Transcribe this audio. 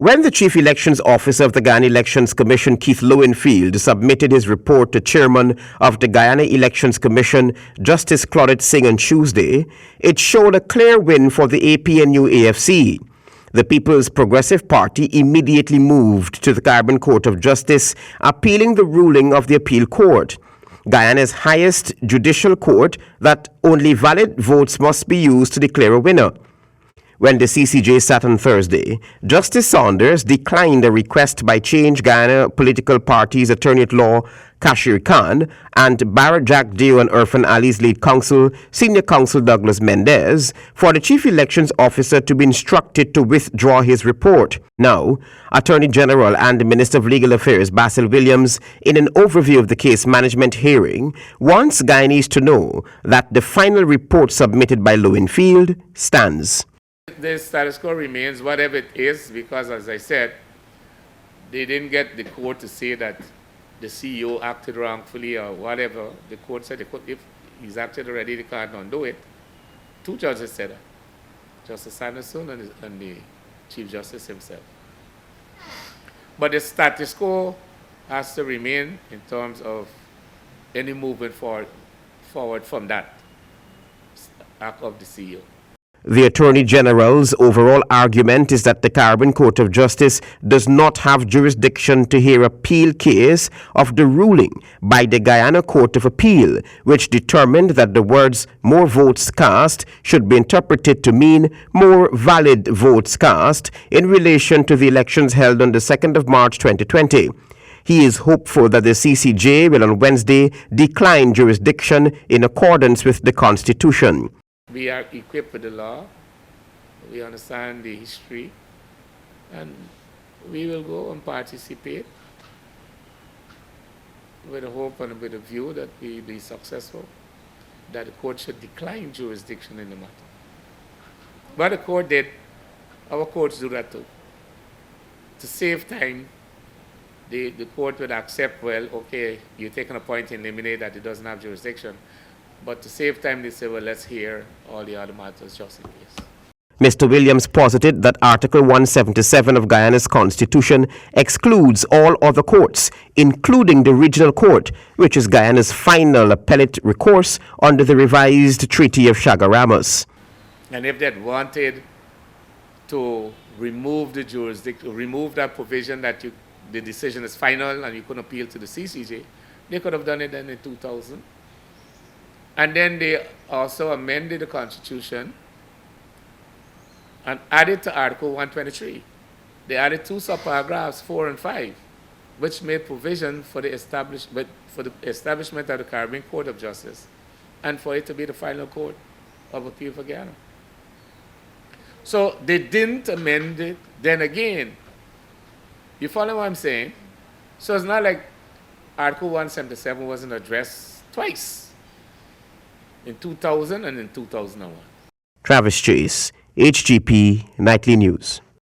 When the Chief Elections Officer of the Guyana Elections Commission, Keith Lowenfield, submitted his report to Chairman of the Guyana Elections Commission, Justice Claudette Singh, on Tuesday, it showed a clear win for the APNU+AFC. The People's Progressive Party immediately moved to the Caribbean Court of Justice, appealing the ruling of the appeal court, Guyana's highest judicial court, that only valid votes must be used to declare a winner. When the CCJ sat on Thursday, Justice Saunders declined a request by Change Guyana political parties attorney-at-law Kashir Khan and Barrett Jack Deo and Irfan Ali's lead counsel, Senior Counsel Douglas Mendez, for the Chief Elections Officer to be instructed to withdraw his report. Now, Attorney General and Minister of Legal Affairs Basil Williams, in an overview of the case management hearing, wants Guyanese to know that the final report submitted by Lowenfield stands. The status quo remains whatever it is because, as I said, they didn't get the court to say that the CEO acted wrongfully or whatever. The court said if he's acted already, they can't undo it. Two judges said that, Justice Sanderson and the Chief Justice himself. But the status quo has to remain in terms of any movement forward from that act of the CEO. The Attorney General's overall argument is that the Caribbean Court of Justice does not have jurisdiction to hear appeal case of the ruling by the Guyana Court of Appeal, which determined that the words "more votes cast" should be interpreted to mean more valid votes cast in relation to the elections held on the 2nd of March 2020. He is hopeful that the CCJ will on Wednesday decline jurisdiction in accordance with the Constitution. We are equipped with the law, we understand the history, and we will go and participate with a hope and with a view that we be successful, that the court should decline jurisdiction in the matter. But the court did, our courts do that too. To save time, the court would accept, well, okay, you're taking a point in limine that it doesn't have jurisdiction. But to save time, they say, well, let's hear all the other matters just in case. Mr. Williams posited that Article 177 of Guyana's Constitution excludes all other courts, including the Regional Court, which is Guyana's final appellate recourse under the revised Treaty of Chaguaramas. And if they had wanted to remove the jurisdiction, remove that provision that the decision is final and you couldn't appeal to the CCJ, they could have done it then in 2000. And then they also amended the Constitution and added to Article 123. They added two subparagraphs, 4 and 5, which made provision for the establishment of the Caribbean Court of Justice and for it to be the final court of appeal for Guyana. So they didn't amend it then again. You follow what I'm saying? So it's not like Article 177 wasn't addressed twice. In 2000 and in 2001. Travis Chase, HGP Nightly News.